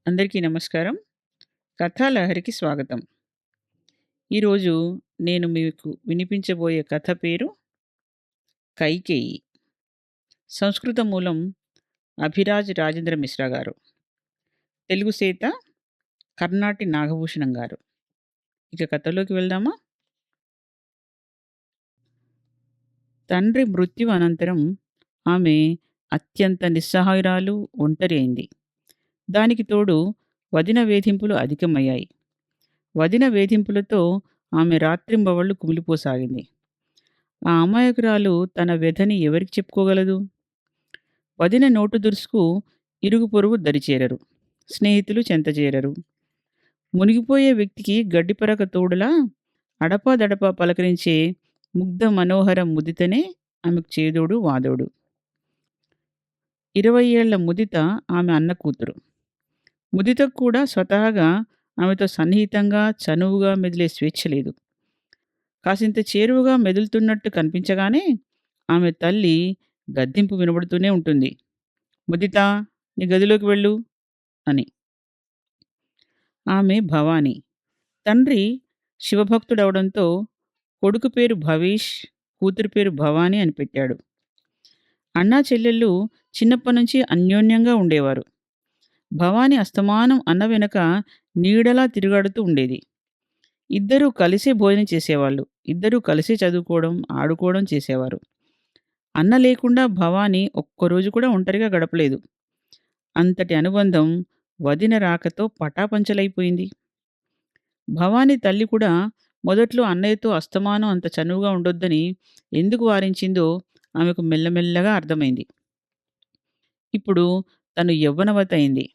అందరికీ నమస్కారం. కథాలహరికి స్వాగతం. ఈరోజు నేను మీకు వినిపించబోయే కథ పేరు 'కైకేయి'. సంస్కృత మూలం అభిరాజ్ రాజేంద్ర మిశ్రా గారు. తెలుగు సేత కర్నాటి నాగభూషణం గారు. ఇక కథలోకి వెళ్దామా? తండ్రి మృత్యు అనంతరం ఆమె అత్యంత నిస్సహాయురాలు, ఒంటరి అయింది. దానికి తోడు వదిన వేధింపులు అధికమయ్యాయి. వదిన వేధింపులతో ఆమె రాత్రింబవళ్లు కుమిలిపోసాగింది. ఆ అమాయకురాలు తన వ్యధని ఎవరికి చెప్పుకోగలదు? వదిన నోటు దురుసుకు ఇరుగు పొరుగు దరిచేరరు. స్నేహితులు చెంతచేరరు. మునిగిపోయే వ్యక్తికి గడ్డిపరక తోడులా అడపాదడపా పలకరించే ముగ్ధ మనోహర ముదితనే ఆమెకు చేదోడు వాదోడు. 20 ఏళ్ల ముదిత ఆమె అన్న కూతురు. ముదితకు కూడా స్వతహాగా ఆమెతో సన్నిహితంగా, చనువుగా మెదిలే స్వేచ్ఛ లేదు. కాసింత చేరువగా మెదులుతున్నట్టు కనిపించగానే ఆమె తల్లి గద్దింపు వినబడుతూనే ఉంటుంది. "ముదితా, నీ గదిలోకి వెళ్ళు" అని. ఆమె భవాని. తండ్రి శివభక్తుడవడంతో కొడుకు పేరు భవేష్, కూతురు పేరు భవాని అని పెట్టాడు. అన్నా చెల్లెళ్ళు చిన్నప్పటినుంచి అన్యోన్యంగా ఉండేవారు. భవాని అస్తమానం అన్న వెనక నీడలా తిరుగాడుతూ ఉండేది. ఇద్దరూ కలిసే భోజనం చేసేవాళ్ళు. ఇద్దరూ కలిసే చదువుకోవడం, ఆడుకోవడం చేసేవారు. అన్న లేకుండా భవాని ఒక్కరోజు కూడా ఒంటరిగా గడపలేదు. అంతటి అనుబంధం వదిన రాకతో పటాపంచలైపోయింది. భవాని తల్లి కూడా మొదట్లో అన్నయ్యతో అస్తమానం అంత చనువుగా ఉండొద్దని ఎందుకు వారించిందో ఆమెకు మెల్లమెల్లగా అర్థమైంది. ఇప్పుడు తను యవ్వనవతి అయింది.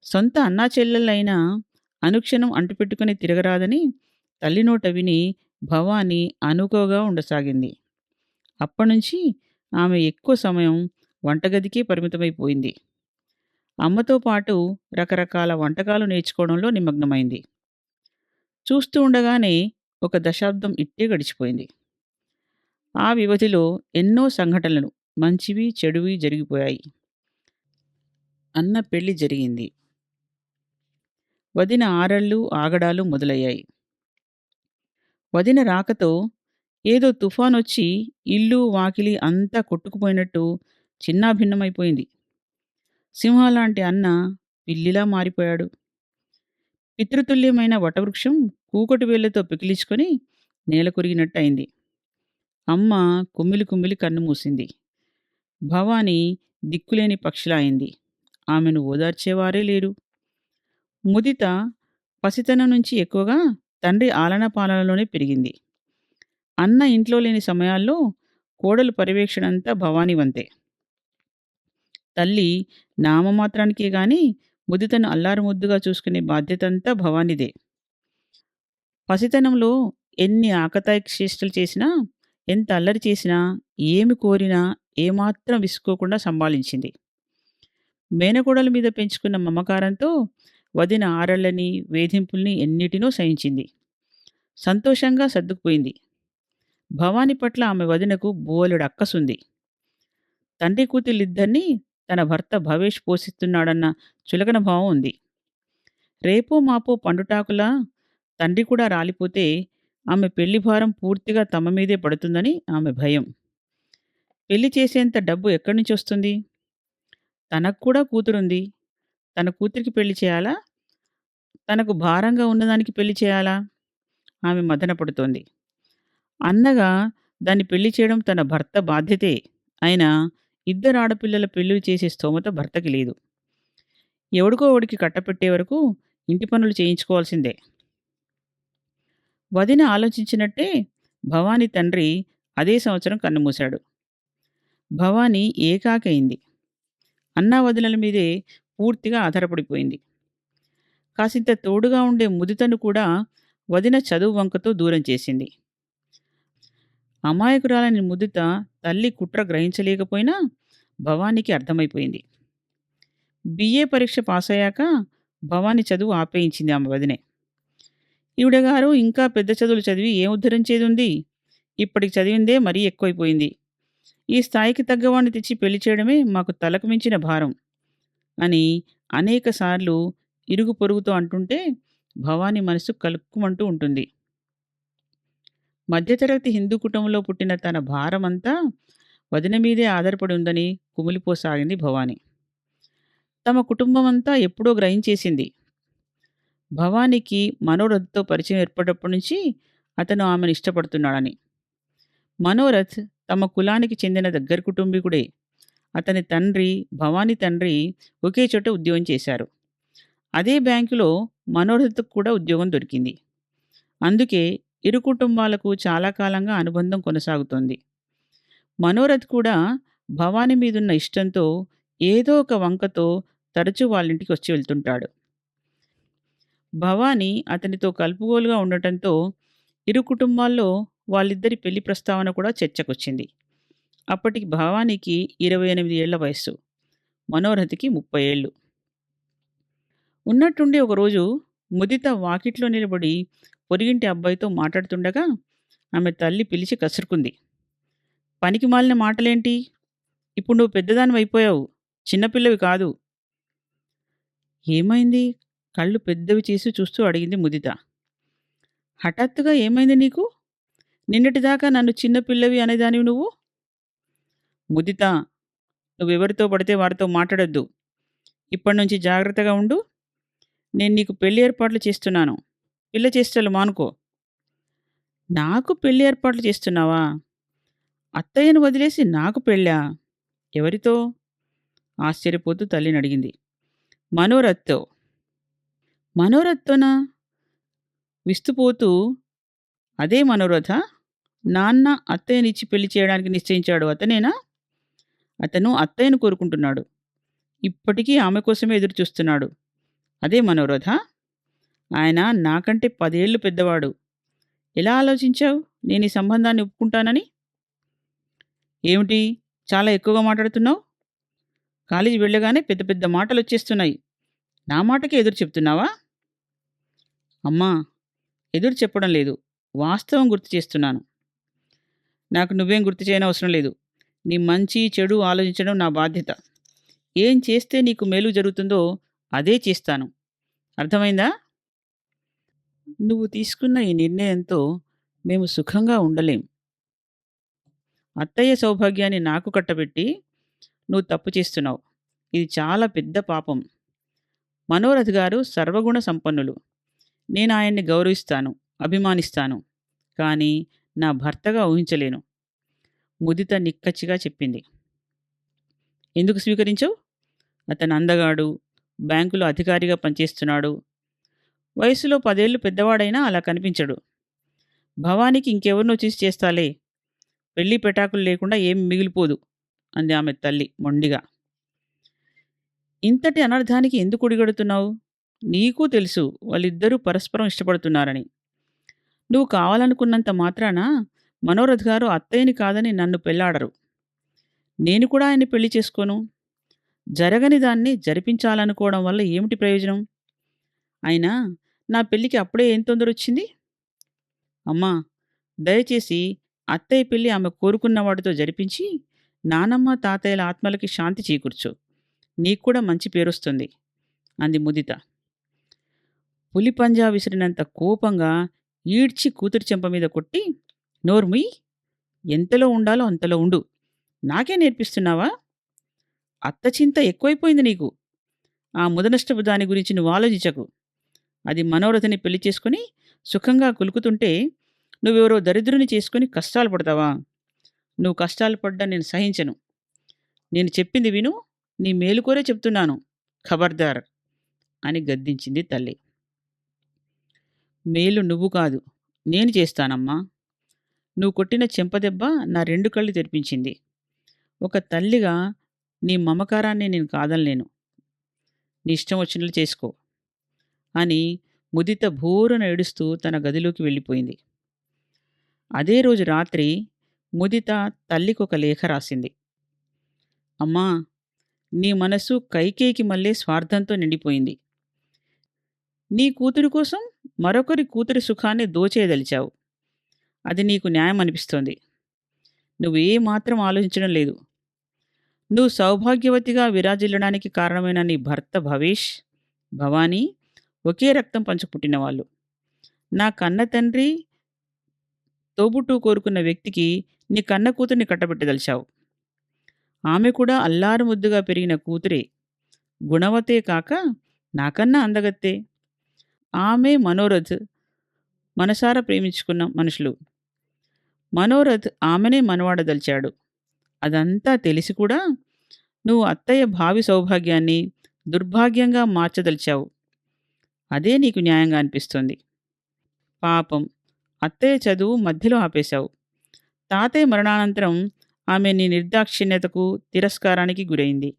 సొంత అన్నా చెల్లెళ్ళైనా అనుక్షణం అంటుపెట్టుకుని తిరగరాదని తల్లి నోట విని భవాని అనుకోగా ఉండసాగింది. అప్పటినుంచి ఆమె ఎక్కువ సమయం వంటగదికే పరిమితమైపోయింది. అమ్మతో పాటు రకరకాల వంటకాలు నేర్చుకోవడంలో నిమగ్నమైంది. చూస్తూ ఉండగానే ఒక దశాబ్దం ఇట్టే గడిచిపోయింది. ఆ వ్యవధిలో ఎన్నో సంఘటనలు మంచివి, చెడువి జరిగిపోయాయి. అన్న పెళ్లి జరిగింది. వదిన ఆరళ్ళు, ఆగడాలు మొదలయ్యాయి. వదిన రాకతో ఏదో తుఫానొచ్చి ఇల్లు, వాకిలి అంతా కొట్టుకుపోయినట్టు చిన్నాభిన్నమైపోయింది. సింహంలాంటి అన్న పిల్లిలా మారిపోయాడు. పితృతుల్యమైన వటవృక్షం కూకటి వేళ్లతో పికిలించుకొని నేల కొరిగినట్టయింది. అమ్మ కుమ్మిలి కుమ్మిలి కన్ను మూసింది. భవాని దిక్కులేని పక్షిలా అయింది. ఆమెను ఓదార్చేవారే లేరు. ముదిత పసితనం నుంచి ఎక్కువగా తండ్రి ఆలనా పాలనలోనే పెరిగింది. అన్న ఇంట్లో లేని సమయాల్లో కోడలు పర్యవేక్షణంతా భవాని వంతే. తల్లి నామమాత్రానికే గాని ముదితను అల్లారుముద్దుగా చూసుకునే బాధ్యతంతా భవానిదే. పసితనంలో ఎన్ని ఆకతాయి చేష్టలు చేసినా, ఎంత అల్లరి చేసినా, ఏమి కోరినా ఏమాత్రం విసుకోకుండా సంభాళించింది. మేనకోడల మీద పెంచుకున్న మమకారంతో వదిన ఆరళ్ళని, వేధింపుల్ని ఎన్నిటినో సహించింది. సంతోషంగా సర్దుకుపోయింది. భవాని పట్ల ఆమె వదినకు బోలెడు అక్కసుంది. తండ్రి కూతుళ్ళిద్దరినీ తన భర్త భవేష్ పోషిస్తున్నాడన్న చులకన భావం ఉంది. రేపో మాపో పండుటాకులా తండ్రి కూడా రాలిపోతే ఆమె పెళ్లి భారం పూర్తిగా తమ మీదే పడుతుందని ఆమె భయం. పెళ్లి చేసేంత డబ్బు ఎక్కడి నుంచి వస్తుంది? తనకు కూడా కూతురుంది. తన కూతురికి పెళ్లి చేయాలా? తనకు భారంగా ఉన్నదానికి పెళ్లి చేయాలా? ఆమె మదనపడుతోంది. అన్నగా దాన్ని పెళ్లి చేయడం తన భర్త బాధ్యతే. అయినా ఇద్దరు ఆడపిల్లల పెళ్లిలు చేసే స్తోమత భర్తకి లేదు. ఎవడికో ఒకడికి కట్టపెట్టే వరకు ఇంటి పనులు చేయించుకోవాల్సిందే. వదిన ఆలోచించినట్టే భవాని తండ్రి అదే సంవత్సరం కన్నుమూశాడు. భవాని ఏకాకయింది. అన్నా వదినల మీదే పూర్తిగా ఆధారపడిపోయింది. కాసింత తోడుగా ఉండే ముదితను కూడా వదిన చదువు వంకతో దూరం చేసింది. అమాయకురాలని ముదిత తల్లి కుట్ర గ్రహించలేకపోయినా భవానికి అర్థమైపోయింది. బిఏ పరీక్ష పాసయ్యాక భవాని చదువు ఆపేయించింది ఆమె వదినే. ఈవిడగారు ఇంకా పెద్ద చదువులు చదివి ఏం ఉద్ధరించేదుంది? ఇప్పటికి చదివిందే మరీ ఎక్కువైపోయింది. ఈ స్థాయికి తగ్గవాడిని తెచ్చి పెళ్లి చేయడమే మాకు తలకు మించిన భారం. అని అనేకసార్లు ఇరుగు పొరుగుతో అంటుంటే భవానీ మనసు కలుక్కుమంటూ ఉంటుంది. మధ్యతరగతి హిందూ కుటుంబంలో పుట్టిన తన భారమంతా వదిన మీదే ఆధారపడి ఉందని కుమిలిపోసాగింది భవాని. తమ కుటుంబమంతా ఎప్పుడో గ్రహించేసింది. భవానీకి మనోరథ్‌తో పరిచయం ఏర్పడ్డప్పటి నుంచి అతను ఆమెను ఇష్టపడుతున్నాడని. మనోరథ్ తమ కులానికి చెందిన దగ్గరి కుటుంబీకుడే. అతని తండ్రి, భవానీ తండ్రి ఒకే చోట ఉద్యోగం చేశారు. అదే బ్యాంకులో మనోరథ్‌కు కూడా ఉద్యోగం దొరికింది. అందుకే ఇరు కుటుంబాలకు చాలా కాలంగా అనుబంధం కొనసాగుతోంది. మనోరథ్ కూడా భవానీ మీదున్న ఇష్టంతో ఏదో ఒక వంకతో తరచూ వాళ్ళింటికి వచ్చి వెళ్తుంటాడు. భవానీ అతనితో కలుపుగోలుగా ఉండటంతో ఇరు కుటుంబాల్లో వాళ్ళిద్దరి పెళ్లి ప్రస్తావన కూడా చర్చకొచ్చింది. అప్పటికి భవానీకి 28 ఏళ్ల వయస్సు. మనోరథ్‌కి 30 ఏళ్ళు. ఉన్నట్టుండి ఒకరోజు ముదిత వాకిట్లో నిలబడి పొరుగింటి అబ్బాయితో మాట్లాడుతుండగా ఆమె తల్లి పిలిచి కసురుకుంది. "పనికిమాలిన మాటలేంటి? ఇప్పుడు నువ్వు పెద్దదానివైపోయావు. చిన్నపిల్లవి కాదు." "ఏమైంది?" కళ్ళు పెద్దవి చేసి చూస్తూ అడిగింది ముదిత. "హఠాత్తుగా ఏమైంది నీకు? నిన్నటిదాకా నన్ను చిన్న పిల్లవి అనేదానివి నువ్వు." "ముదితా, నువ్వెవరితో పడితే వారితో మాట్లాడొద్దు. ఇప్పటినుంచి జాగ్రత్తగా ఉండు. నేను నీకు పెళ్లి ఏర్పాట్లు చేస్తున్నాను. పిల్ల చేష్టలు మానుకో." "నాకు పెళ్లి ఏర్పాట్లు చేస్తున్నావా? అత్తయ్యను వదిలేసి నాకు పెళ్ళా? ఎవరితో?" ఆశ్చర్యపోతూ తల్లినడిగింది. "మనోరథ్‌తో." "మనోరథ్‌తోనా?" విస్తుపోతూ, "అదే మనోరథా? నాన్న అత్తయ్యనిచ్చి పెళ్లి చేయడానికి నిశ్చయించాడు అతనేనా? అతను అత్తయ్యను కోరుకుంటున్నాడు. ఇప్పటికీ ఆమె కోసమే ఎదురుచూస్తున్నాడు. అదే మనోరథా? ఆయన నాకంటే 10 ఏళ్లు పెద్దవాడు. ఎలా ఆలోచించావు నేనీ సంబంధాన్ని ఒప్పుకుంటానని?" "ఏమిటి చాలా ఎక్కువగా మాట్లాడుతున్నావు? కాలేజీ వెళ్ళగానే పెద్ద పెద్ద మాటలొచ్చేస్తున్నాయి. నా మాటకే ఎదురు చెప్తున్నావా?" "అమ్మా, ఎదురు చెప్పడం లేదు. వాస్తవం గుర్తు చేస్తున్నాను." "నాకు నువ్వేం గుర్తు చేయనవసరం లేదు. నీ మంచి, చెడు ఆలోచించడం నా బాధ్యత. ఏం చేస్తే నీకు మేలు జరుగుతుందో అదే చేస్తాను. అర్థమైందా? నువ్వు తీసుకున్న ఈ నిర్ణయంతో మేము సుఖంగా ఉండలేం. అత్తయ్య సౌభాగ్యాన్ని నాకు కట్టబెట్టి నువ్వు తప్పు చేస్తున్నావు. ఇది చాలా పెద్ద పాపం. మనోరథ్ గారు సర్వగుణ సంపన్నులు. నేను ఆయన్ని గౌరవిస్తాను, అభిమానిస్తాను. కానీ నా భర్తగా ఊహించలేను." ముదిత నిక్కచ్చిగా చెప్పింది. "ఎందుకు స్వీకరించవు? అతను అందగాడు, బ్యాంకులో అధికారిగా పనిచేస్తున్నాడు. వయసులో 10 ఏళ్లు పెద్దవాడైనా అలా కనిపించడు. భవానీకి ఇంకెవరినో చూసి చేస్తాలే. పెళ్లి పెటాకులు లేకుండా ఏం మిగిలిపోదు." అంది ఆమె తల్లి మొండిగా. "ఇంతటి అనర్థానికి ఎందుకు ఒడిగడుతున్నావు? నీకూ తెలుసు వాళ్ళిద్దరూ పరస్పరం ఇష్టపడుతున్నారని. నువ్వు కావాలనుకున్నంత మాత్రాన మనోరథ్ గారు అత్తయ్యని కాదని నన్ను పెళ్లాడరు. నేను కూడా ఆయన్ని పెళ్లి చేసుకోను. జరగని దాన్ని జరిపించాలనుకోవడం వల్ల ఏమిటి ప్రయోజనం? అయినా నా పెళ్లికి అప్పుడే ఏం తొందరొచ్చింది? అమ్మా, దయచేసి అత్తయ్య పెళ్లి ఆమె కోరుకున్న వాడితో జరిపించి నానమ్మ తాతయ్యల ఆత్మలకి శాంతి చేకూర్చు. నీకు కూడా మంచి పేరొస్తుంది." అంది ముదిత. పులిపంజా విసిరినంత కోపంగా ఈడ్చి కూతురి చెంప మీద కొట్టి, "నోర్ముయ్, ఎంతలో ఉండాలో అంతలో ఉండు. నాకే నేర్పిస్తున్నావా? అత్త చింత ఎక్కువైపోయింది నీకు. ఆ ముదనష్టపు దాని గురించి నువ్వు ఆలోచించకు. అది మనోరథని పెళ్లి చేసుకుని సుఖంగా కులుకుతుంటే నువ్వెవరో దరిద్రుని చేసుకుని కష్టాలు పడతావా? నువ్వు కష్టాలు పడ్డా నేను సహించను. నేను చెప్పింది విను. నీ మేలుకోరే చెప్తున్నాను. ఖబర్దార్" అని గద్దించింది తల్లి. "మేలు నువ్వు కాదు, నేను చేస్తానమ్మా. నువ్వు కొట్టిన చెంపదెబ్బ నా 2 కళ్ళు తెరిపించింది. ఒక తల్లిగా నీ మమకారాన్ని నేను కాదనలేను. నీ ఇష్టం వచ్చినట్లు చేసుకో" అని ముదిత భోరున ఏడుస్తూ తన గదిలోకి వెళ్ళిపోయింది. అదే రోజు రాత్రి ముదిత తల్లికొక లేఖ రాసింది. "అమ్మా, నీ మనసు కైకేయికి మళ్ళీ స్వార్థంతో నిండిపోయింది. నీ కూతురి కోసం మరొకరి కూతురి సుఖాన్ని దోచేయదలిచావు. అది నీకు న్యాయం అనిపిస్తోంది. నువ్వు ఏ మాత్రం ఆలోచించడం లేదు. నువ్వు సౌభాగ్యవతిగా విరాజిల్లడానికి కారణమైన నీ భర్త భవేష్, భవాని ఒకే రక్తం పంచు పుట్టినవాళ్ళు. నా కన్న తండ్రి తోబుట్టువు కోరుకున్న వ్యక్తికి నీ కన్న కూతుర్ని కట్టబెట్టదలిచావు. ఆమె కూడా అల్లారు ముద్దుగా పెరిగిన కూతురే. గుణవతే కాక నాకన్నా అందగత్తే. ఆమె, మనోరథ్ మనసారా ప్రేమించుకున్న మనుషులు. మనోరథ్ ఆమెనే మనవాడదలిచాడు. అదంతా తెలిసి కూడా నువ్వు అత్తయ్య భావి సౌభాగ్యాన్ని దుర్భాగ్యంగా మార్చదలిచావు. అదే నీకు న్యాయంగా అనిపిస్తుంది. పాపం అత్తయ్య చదువు మధ్యలో ఆపేశావు. తాతయ్య మరణానంతరం ఆమె నీ నిర్దాక్షిణ్యతకు, తిరస్కారానికి గురైంది.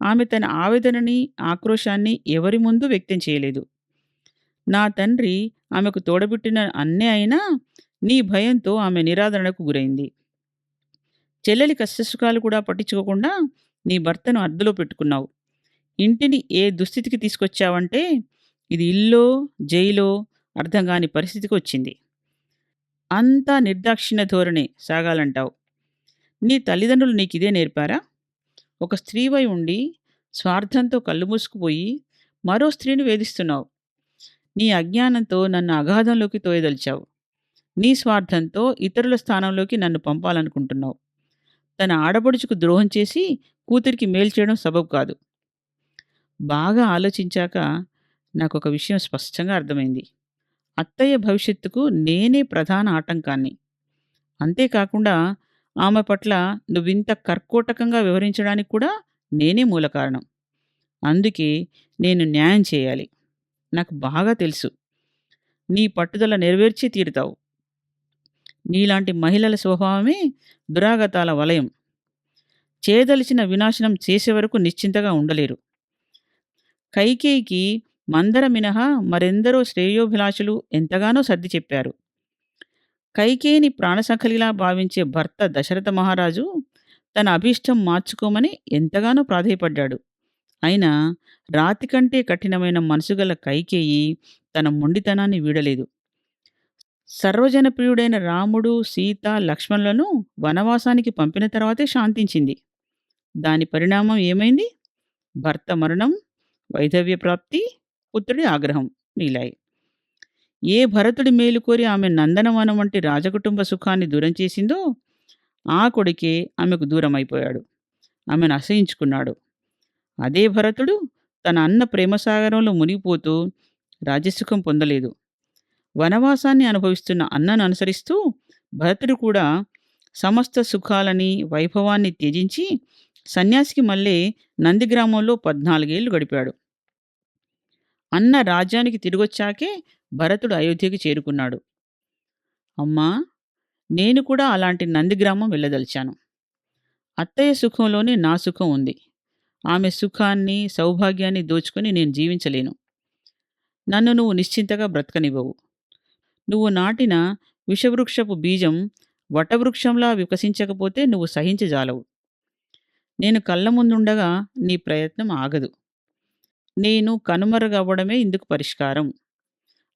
ఆమె తన ఆవేదనని, ఆక్రోశాన్ని ఎవరి ముందు వ్యక్తం చేయలేదు. నా తండ్రి ఆమెకు తోడబుట్టిన అన్నే అయినా నీ భయంతో ఆమె నిరాదరణకు గురైంది. చెల్లెలి కష్టసుఖాలు కూడా పట్టించుకోకుండా నీ భర్తను అదుపులో పెట్టుకున్నావు. ఇంటిని ఏ దుస్థితికి తీసుకొచ్చావంటే ఇది ఇల్లో, జైలో అర్థం కాని పరిస్థితికి వచ్చింది. అంతా నిర్దాక్షిణ్య ధోరణి సాగాలంటావు. నీ తల్లిదండ్రులు నీకిదే నేర్పారా? ఒక స్త్రీవై ఉండి స్వార్థంతో కళ్ళు మూసుకుపోయి మరో స్త్రీని వేధిస్తున్నావు. నీ అజ్ఞానంతో నన్ను అగాధంలోకి తోయదలిచావు. నీ స్వార్థంతో ఇతరుల స్థానంలోకి నన్ను పంపాలనుకుంటున్నావు. తన ఆడపడుచుకు ద్రోహం చేసి కూతురికి మేలు చేయడం సబబు కాదు. బాగా ఆలోచించాక నాకొక విషయం స్పష్టంగా అర్థమైంది. అత్తయ్య భవిష్యత్తుకు నేనే ప్రధాన ఆటంకాన్ని. అంతేకాకుండా ఆమె పట్ల నువ్వింత కర్కోటకంగా వ్యవహరించడానికి కూడా నేనే మూల కారణం. అందుకే నేను న్యాయం చేయాలి. నాకు బాగా తెలుసు. నీ పట్టుదల నెరవేర్చి తీరుతావు. నీలాంటి మహిళల స్వభావమే దురాగతాల వలయం. చేయదలిచిన వినాశనం చేసే వరకు నిశ్చింతగా ఉండలేరు. కైకేయికి మందర మినహా మరెందరో శ్రేయోభిలాషులు ఎంతగానో సర్ది చెప్పారు. కైకేయిని ప్రాణసఖలిలా భావించే భర్త దశరథ మహారాజు తన అభీష్టం మార్చుకోమని ఎంతగానో ప్రాధేయపడ్డాడు. అయినా రాతి కంటే కఠినమైన మనసుగల కైకేయి తన మొండితనాన్ని వీడలేదు. సర్వజనప్రియుడైన రాముడు, సీత, లక్ష్మణులను వనవాసానికి పంపిన తర్వాతే శాంతించింది. దాని పరిణామం ఏమైంది? భర్త మరణం, వైధవ్య ప్రాప్తి, పుత్రుడి ఆగ్రహం మిగిలాయి. ఏ భరతుడి మేలు కోరి ఆమె నందనవనం వంటి రాజకుటుంబ సుఖాన్ని దూరం చేసిందో ఆ కొడుకే ఆమెకు దూరమైపోయాడు. ఆమెను అసహించుకున్నాడు. అదే భరతుడు తన అన్న ప్రేమసాగరంలో మునిగిపోతూ రాజ్యసుఖం పొందలేదు. వనవాసాన్ని అనుభవిస్తున్న అన్నను అనుసరిస్తూ భరతుడు కూడా సమస్త సుఖాలని, వైభవాన్ని త్యజించి సన్యాసికి మళ్ళీ నందిగ్రామంలో 14 ఏళ్లు గడిపాడు. అన్న రాజ్యానికి తిరిగొచ్చాకే భరతుడు అయోధ్యకి చేరుకున్నాడు. అమ్మా, నేను కూడా అలాంటి నందిగ్రామం వెళ్ళదలిచాను. అత్తయ్య సుఖంలోనే నా సుఖం ఉంది. ఆమె సుఖాన్ని, సౌభాగ్యాన్ని దోచుకొని నేను జీవించలేను. నన్ను నువ్వు నిశ్చింతగా బ్రతకనివ్వవు. నువ్వు నాటిన విషవృక్షపు బీజం వటవృక్షంలా వికసించకపోతే నువ్వు సహించజాలవు. నేను కళ్ళ ముందుండగా నీ ప్రయత్నం ఆగదు. నేను కనుమరుగవ్వడమే ఇందుకు పరిష్కారం.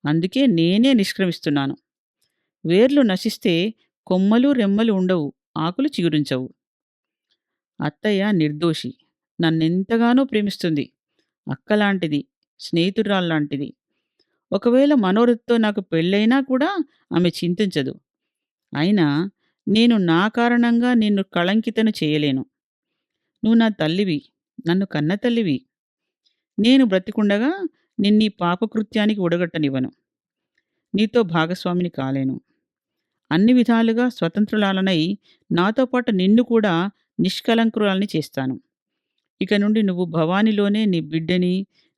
అందుకే నేనే నిష్క్రమిస్తున్నాను. వేర్లు నశిస్తే కొమ్మలు, రెమ్మలు ఉండవు, ఆకులు చిగురించవు. అత్తయ్య నిర్దోషి. నన్నెంతగానో ప్రేమిస్తుంది. అక్కలాంటిది, స్నేహితురాల్లాంటిది. ఒకవేళ మనోరథ్‌తో నాకు పెళ్ళైనా కూడా ఆమె చింతించదు. అయినా నేను నా కారణంగా నిన్ను కళంకితను చేయలేను. నువ్వు నా తల్లివి, నన్ను కన్న తల్లివి. నేను బ్రతికుండగా నిన్నీ పాపకృత్యానికి ఒడగట్టనివ్వను. నీతో భాగస్వామిని కాలేను. అన్ని విధాలుగా స్వతంత్రురాలనై నాతో పాటు నిన్ను కూడా నిష్కళంకురాల్ని చేస్తాను. ఇక నుండి నువ్వు భవానిలోనే నీ బిడ్డని,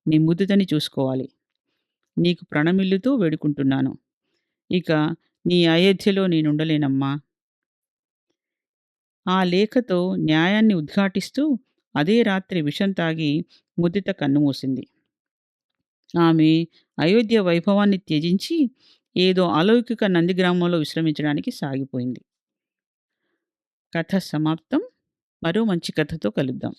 నీ ముద్దుతని చూసుకోవాలి. నీకు ప్రణమిల్లుతూ వేడుకుంటున్నాను. ఇక నీ అయోధ్యలో నేనుండలేనమ్మా. ఆ లేఖతో న్యాయాన్ని ఉద్ఘాటిస్తూ అదే రాత్రి విషం తాగి ముదిత కన్నుమూసింది. ఆమె అయోధ్య వైభవాన్ని త్యజించి ఏదో అలౌకిక నందిగ్రామంలో విశ్రమించడానికి సాగిపోయింది. కథ సమాప్తం. మరో మంచి కథతో కలుద్దాం.